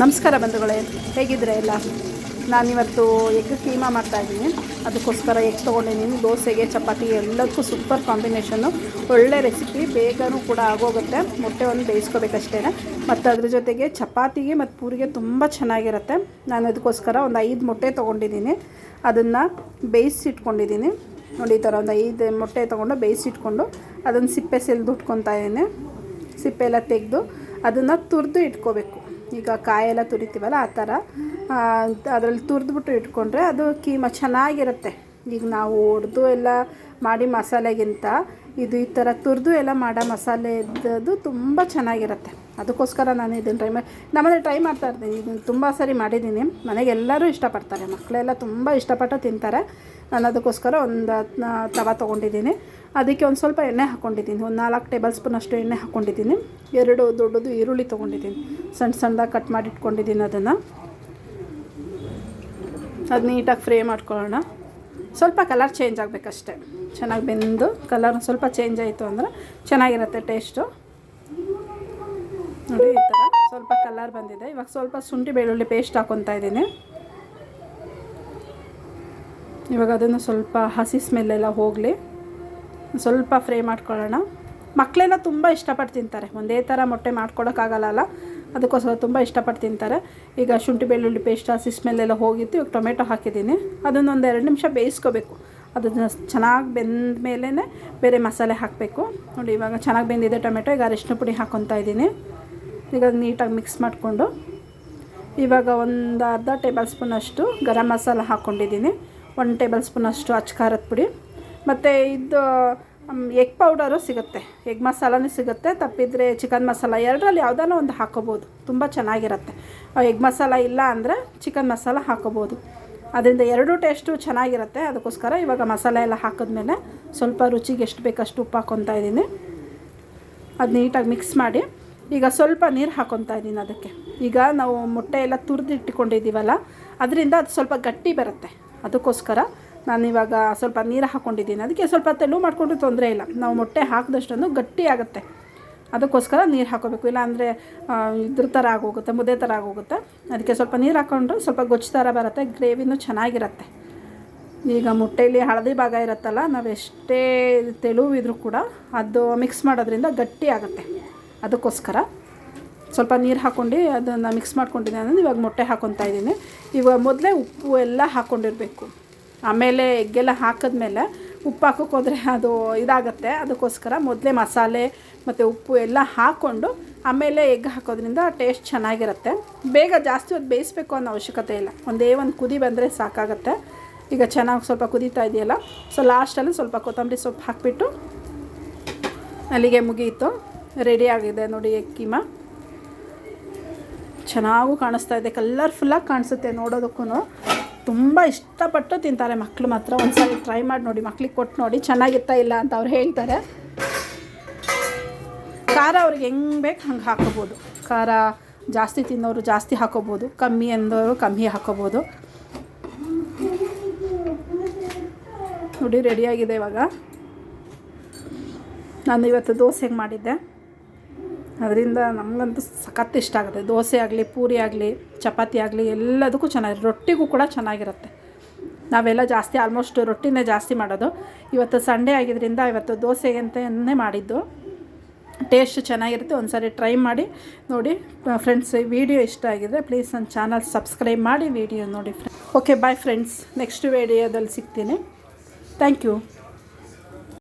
ನಮಸ್ಕಾರ ಬಂಧುಗಳೇ, ಹೇಗಿದ್ರೆ ಎಲ್ಲ. ನಾನಿವತ್ತು ಎಗ್ ಕೀಮಾ ಮಾಡ್ತಾಯಿದ್ದೀನಿ. ಅದಕ್ಕೋಸ್ಕರ ಎಗ್ ತೊಗೊಂಡಿದ್ದೀನಿ. ದೋಸೆಗೆ, ಚಪಾತಿ ಎಲ್ಲದಕ್ಕೂ ಸೂಪರ್ ಕಾಂಬಿನೇಷನ್ನು. ಒಳ್ಳೆ ರೆಸಿಪಿ, ಬೇಗನೂ ಕೂಡ ಆಗೋಗುತ್ತೆ. ಮೊಟ್ಟೆ ಒಂದು ಬೇಯಿಸ್ಕೋಬೇಕಷ್ಟೇ. ಮತ್ತು ಅದ್ರ ಜೊತೆಗೆ ಚಪಾತಿಗೆ ಮತ್ತು ಪೂರಿಗೆ ತುಂಬ ಚೆನ್ನಾಗಿರುತ್ತೆ. ನಾನು ಅದಕ್ಕೋಸ್ಕರ ಒಂದು 5 ಮೊಟ್ಟೆ ತೊಗೊಂಡಿದ್ದೀನಿ. ಅದನ್ನು ಬೇಯಿಸಿಟ್ಕೊಂಡಿದ್ದೀನಿ. ನೋಡಿ, ಈ ಥರ ಒಂದು 5 ಮೊಟ್ಟೆ ತೊಗೊಂಡು ಬೇಯಿಸಿಟ್ಕೊಂಡು ಅದನ್ನು ಸಿಪ್ಪೆ ಸೆಲ್ದುಟ್ಕೊತಾ ಇದ್ದೀನಿ. ಸಿಪ್ಪೆ ಎಲ್ಲ ತೆಗೆದು ಅದನ್ನು ತುರಿದು ಇಟ್ಕೋಬೇಕು. ಈಗ ಕಾಯೆಲ್ಲ ತುರಿತೀವಲ್ಲ ಆ ಥರ ಅದರಲ್ಲಿ ತುರಿದ್ಬಿಟ್ಟು ಇಟ್ಕೊಂಡ್ರೆ ಅದು ಕೀಮಾ ಚೆನ್ನಾಗಿರುತ್ತೆ. ಈಗ ನಾವು ಹೊಡೆದು ಎಲ್ಲ ಮಾಡಿ ಮಸಾಲೆಗಿಂತ ಇದು ಈ ಥರ ತುರಿದು ಎಲ್ಲ ಮಾಡೋ ಮಸಾಲೆ ಇದ್ದದ್ದು ತುಂಬ ಚೆನ್ನಾಗಿರುತ್ತೆ. ಅದಕ್ಕೋಸ್ಕರ ನಾನು ಇದನ್ನು ನಮ್ಮನೆ ಟ್ರೈ ಮಾಡ್ತಾ ಇರ್ತೀನಿ. ಇದನ್ನು ತುಂಬ ಸರಿ ಮಾಡಿದ್ದೀನಿ. ಮನೆಗೆ ಎಲ್ಲರೂ ಇಷ್ಟಪಡ್ತಾರೆ, ಮಕ್ಕಳೆಲ್ಲ ತುಂಬ ಇಷ್ಟಪಟ್ಟು ತಿಂತಾರೆ. ನಾನು ಅದಕ್ಕೋಸ್ಕರ ಒಂದು ತವ ತೊಗೊಂಡಿದ್ದೀನಿ. ಅದಕ್ಕೆ ಒಂದು ಸ್ವಲ್ಪ ಎಣ್ಣೆ ಹಾಕ್ಕೊಂಡಿದ್ದೀನಿ. ಒಂದು 4 ಟೇಬಲ್ ಸ್ಪೂನ್ ಅಷ್ಟು ಎಣ್ಣೆ ಹಾಕ್ಕೊಂಡಿದ್ದೀನಿ. 2 ದೊಡ್ಡದು ಈರುಳ್ಳಿ ತೊಗೊಂಡಿದ್ದೀನಿ, ಸಣ್ಣದಾಗಿ ಕಟ್ ಮಾಡಿ ಇಟ್ಕೊಂಡಿದ್ದೀನಿ. ಅದು ನೀಟಾಗಿ ಫ್ರೈ ಮಾಡ್ಕೊಳ್ಳೋಣ. ಸ್ವಲ್ಪ ಕಲರ್ ಚೇಂಜ್ ಆಗಬೇಕಷ್ಟೆ. ಚೆನ್ನಾಗಿ ಬೆಂದು ಕಲರ್ ಸ್ವಲ್ಪ ಚೇಂಜ್ ಆಯಿತು ಅಂದರೆ ಚೆನ್ನಾಗಿರುತ್ತೆ ಟೇಸ್ಟು. ನೋಡಿ, ಈ ಥರ ಸ್ವಲ್ಪ ಕಲರ್ ಬಂದಿದೆ. ಇವಾಗ ಸ್ವಲ್ಪ ಶುಂಠಿ ಬೆಳ್ಳುಳ್ಳಿ ಪೇಸ್ಟ್ ಹಾಕ್ಕೊತಾ ಇದ್ದೀನಿ. ಇವಾಗ ಅದನ್ನು ಸ್ವಲ್ಪ ಹಸಿ ಸ್ಮೆಲ್ಲೆಲ್ಲ ಹೋಗಲಿ, ಸ್ವಲ್ಪ ಫ್ರೈ ಮಾಡ್ಕೊಳ್ಳೋಣ. ಮಕ್ಕಳೆಲ್ಲ ತುಂಬ ಇಷ್ಟಪಟ್ಟು ತಿಂತಾರೆ. ಒಂದೇ ಥರ ಮೊಟ್ಟೆ ಮಾಡ್ಕೊಡೋಕ್ಕಾಗಲ್ಲ, ಅದಕ್ಕೋಸ್ಕರ ತುಂಬ ಇಷ್ಟಪಟ್ಟು ತಿಂತಾರೆ. ಈಗ ಶುಂಠಿ ಬೆಳ್ಳುಳ್ಳಿ ಪೇಸ್ಟ್ ಹಸಿ ಸ್ಮೆಲ್ಲೆಲ್ಲ ಹೋಗಿತ್ತು. ಇವಾಗ ಟೊಮೆಟೊ ಹಾಕಿದ್ದೀನಿ. ಅದನ್ನು ಒಂದು 2 ನಿಮಿಷ ಬೇಯಿಸ್ಕೋಬೇಕು. ಅದನ್ನು ಚೆನ್ನಾಗಿ ಬೆಂದ ಮೇಲೇ ಬೇರೆ ಮಸಾಲೆ ಹಾಕಬೇಕು. ನೋಡಿ, ಇವಾಗ ಚೆನ್ನಾಗಿ ಬೆಂದಿದೆ ಟೊಮೆಟೊ. ಈಗ ಅರಿಶಿನ ಪುಡಿ ಹಾಕ್ಕೊತಾ ಇದ್ದೀನಿ. ಈಗ ನೀಟಾಗಿ ಮಿಕ್ಸ್ ಮಾಡಿಕೊಂಡು ಇವಾಗ ಒಂದು ಅರ್ಧ ಟೇಬಲ್ ಸ್ಪೂನಷ್ಟು ಗರಂ ಮಸಾಲ ಹಾಕ್ಕೊಂಡಿದ್ದೀನಿ. 1 ಟೇಬಲ್ ಸ್ಪೂನಷ್ಟು ಅಚ್ಚ ಖಾರದ ಪುಡಿ, ಮತ್ತು ಇದು ಎಗ್ ಪೌಡರು ಸಿಗುತ್ತೆ, ಎಗ್ ಮಸಾಲನೂ ಸಿಗುತ್ತೆ. ತಪ್ಪಿದರೆ ಚಿಕನ್ ಮಸಾಲ, ಎರಡರಲ್ಲಿ ಯಾವುದಾದ್ರು ಒಂದು ಹಾಕೋಬೋದು. ತುಂಬ ಚೆನ್ನಾಗಿರುತ್ತೆ. ಎಗ್ ಮಸಾಲ ಇಲ್ಲ ಅಂದರೆ ಚಿಕನ್ ಮಸಾಲ ಹಾಕೋಬೋದು. ಅದರಿಂದ 2 ಟೇಸ್ಟು ಚೆನ್ನಾಗಿರುತ್ತೆ. ಅದಕ್ಕೋಸ್ಕರ ಇವಾಗ ಮಸಾಲೆ ಎಲ್ಲ ಹಾಕಿದ್ಮೇಲೆ ಸ್ವಲ್ಪ ರುಚಿಗೆ ಎಷ್ಟು ಬೇಕಷ್ಟು ಉಪ್ಪು ಹಾಕ್ಕೊತಾ ಇದ್ದೀನಿ. ಅದು ನೀಟಾಗಿ ಮಿಕ್ಸ್ ಮಾಡಿ ಈಗ ಸ್ವಲ್ಪ ನೀರು ಹಾಕ್ಕೊತಾ ಇದ್ದೀನಿ ಅದಕ್ಕೆ. ಈಗ ನಾವು ಮೊಟ್ಟೆ ಎಲ್ಲ ತುರಿದು ಇಟ್ಕೊಂಡಿದ್ದೀವಲ್ಲ, ಅದರಿಂದ ಅದು ಸ್ವಲ್ಪ ಗಟ್ಟಿ ಬರುತ್ತೆ. ಅದಕ್ಕೋಸ್ಕರ ನಾನಿವಾಗ ಸ್ವಲ್ಪ ನೀರು ಹಾಕ್ಕೊಂಡಿದ್ದೀನಿ. ಅದಕ್ಕೆ ಸ್ವಲ್ಪ ತೆಳು ಮಾಡಿಕೊಂಡ್ರೂ ತೊಂದರೆ ಇಲ್ಲ. ನಾವು ಮೊಟ್ಟೆ ಹಾಕಿದಷ್ಟನ್ನು ಗಟ್ಟಿ ಆಗುತ್ತೆ. ಅದಕ್ಕೋಸ್ಕರ ನೀರು ಹಾಕೋಬೇಕು. ಇಲ್ಲಾಂದರೆ ಇದ್ರ ಥರ ಆಗೋಗುತ್ತೆ, ಮುದ್ದೆ ಥರ ಆಗೋಗುತ್ತೆ. ಅದಕ್ಕೆ ಸ್ವಲ್ಪ ನೀರು ಹಾಕ್ಕೊಂಡ್ರೆ ಸ್ವಲ್ಪ ಗೊಜ್ಜು ಥರ ಬರುತ್ತೆ, ಗ್ರೇವಿನೂ ಚೆನ್ನಾಗಿರುತ್ತೆ. ಈಗ ಮೊಟ್ಟೆಯಲ್ಲಿ ಹಳದಿ ಭಾಗ ಇರುತ್ತಲ್ಲ, ನಾವು ಎಷ್ಟೇ ತೆಳುವಿದ್ರೂ ಕೂಡ ಅದು ಮಿಕ್ಸ್ ಮಾಡೋದ್ರಿಂದ ಗಟ್ಟಿ ಆಗುತ್ತೆ. ಅದಕ್ಕೋಸ್ಕರ ಸ್ವಲ್ಪ ನೀರು ಹಾಕ್ಕೊಂಡು ಅದನ್ನು ಮಿಕ್ಸ್ ಮಾಡ್ಕೊಂಡಿದ್ದೀನಿ. ಅಂದರೆ ಇವಾಗ ಮೊಟ್ಟೆ ಹಾಕ್ಕೊತಾ ಇದ್ದೀನಿ. ಇವಾಗ ಮೊದಲೇ ಉಪ್ಪು ಎಲ್ಲ ಹಾಕ್ಕೊಂಡಿರಬೇಕು. ಆಮೇಲೆ ಎಗ್ಗೆಲ್ಲ ಹಾಕಿದ್ಮೇಲೆ ಉಪ್ಪು ಹಾಕೋಕ್ಕೋದ್ರೆ ಅದು ಇದಾಗುತ್ತೆ. ಅದಕ್ಕೋಸ್ಕರ ಮೊದಲೇ ಮಸಾಲೆ ಮತ್ತು ಉಪ್ಪು ಎಲ್ಲ ಹಾಕ್ಕೊಂಡು ಆಮೇಲೆ ಎಗ್ ಹಾಕೋದ್ರಿಂದ ಟೇಸ್ಟ್ ಚೆನ್ನಾಗಿರುತ್ತೆ. ಬೇಗ ಜಾಸ್ತಿ ಹೊತ್ತು ಬೇಯಿಸಬೇಕು ಅನ್ನೋ ಅವಶ್ಯಕತೆ ಇಲ್ಲ. ಒಂದೇ ಒಂದು ಕುದಿ ಬಂದರೆ ಸಾಕಾಗುತ್ತೆ. ಈಗ ಚೆನ್ನಾಗಿ ಸ್ವಲ್ಪ ಕುದೀತಾ ಇದೆಯಲ್ಲ, ಸೊ ಲಾಸ್ಟಲ್ಲಿ ಸ್ವಲ್ಪ ಕೊತ್ತಂಬರಿ ಸೊಪ್ಪು ಹಾಕಿಬಿಟ್ಟು ಅಲ್ಲಿಗೆ ಮುಗಿಯಿತು. ರೆಡಿ ಆಗಿದೆ ನೋಡಿ ಎಗ್ ಕೀಮಾ. ಚೆನ್ನಾಗೂ ಕಾಣಿಸ್ತಾ ಇದೆ, ಕಲರ್ಫುಲ್ಲಾಗಿ ಕಾಣಿಸುತ್ತೆ. ನೋಡೋದಕ್ಕೂ ತುಂಬ ಇಷ್ಟಪಟ್ಟು ತಿಂತಾರೆ ಮಕ್ಕಳು. ಮಾತ್ರ ಒಂದ್ಸಲ ಟ್ರೈ ಮಾಡಿ ನೋಡಿ, ಮಕ್ಳಿಗೆ ಕೊಟ್ಟು ನೋಡಿ ಚೆನ್ನಾಗಿರ್ತಾ ಇಲ್ಲ ಅಂತ ಅವ್ರು ಹೇಳ್ತಾರೆ. ಖಾರ ಅವ್ರಿಗೆ ಹೆಂಗೆ ಬೇಕು ಹಂಗೆ ಹಾಕೋಬೋದು. ಖಾರ ಜಾಸ್ತಿ ತಿನ್ನೋರು ಜಾಸ್ತಿ ಹಾಕೋಬೋದು, ಕಮ್ಮಿ ಅಂದವರು ಕಮ್ಮಿ ಹಾಕೋಬೋದು. ನೋಡಿ, ರೆಡಿಯಾಗಿದೆ. ಇವಾಗ ನಾನು ಇವತ್ತು ದೋಸೆಗೆ ಮಾಡಿದ್ದೆ. ಅದರಿಂದ ನಮಗಂತೂ ಸಖತ್ ಇಷ್ಟ ಆಗುತ್ತೆ. ದೋಸೆ ಆಗಲಿ, ಪೂರಿ ಆಗಲಿ, ಚಪಾತಿ ಆಗಲಿ, ಎಲ್ಲದಕ್ಕೂ ಚೆನ್ನಾಗಿ, ರೊಟ್ಟಿಗೂ ಕೂಡ ಚೆನ್ನಾಗಿರುತ್ತೆ. ನಾವೆಲ್ಲ ಜಾಸ್ತಿ ಆಲ್ಮೋಸ್ಟ್ ರೊಟ್ಟಿನೇ ಜಾಸ್ತಿ ಮಾಡೋದು. ಇವತ್ತು ಸಂಡೇ ಆಗಿದ್ದರಿಂದ ಇವತ್ತು ದೋಸೆಗೆ ಅಂತಲೇ ಮಾಡಿದ್ದು. ಟೇಸ್ಟ್ ಚೆನ್ನಾಗಿರುತ್ತೆ. ಒಂದು ಸಾರಿ ಟ್ರೈ ಮಾಡಿ ನೋಡಿ ಫ್ರೆಂಡ್ಸ್. ವಿಡಿಯೋ ಇಷ್ಟ ಆಗಿದ್ರೆ ಪ್ಲೀಸ್ ನನ್ನ ಚಾನಲ್ ಸಬ್ಸ್ಕ್ರೈಬ್ ಮಾಡಿ ವಿಡಿಯೋ ನೋಡಿ. Okay, bye friends. ನೆಕ್ಸ್ಟ್ ವಿಡಿಯೋದಲ್ಲಿ ಸಿಗ್ತೀನಿ. Thank you.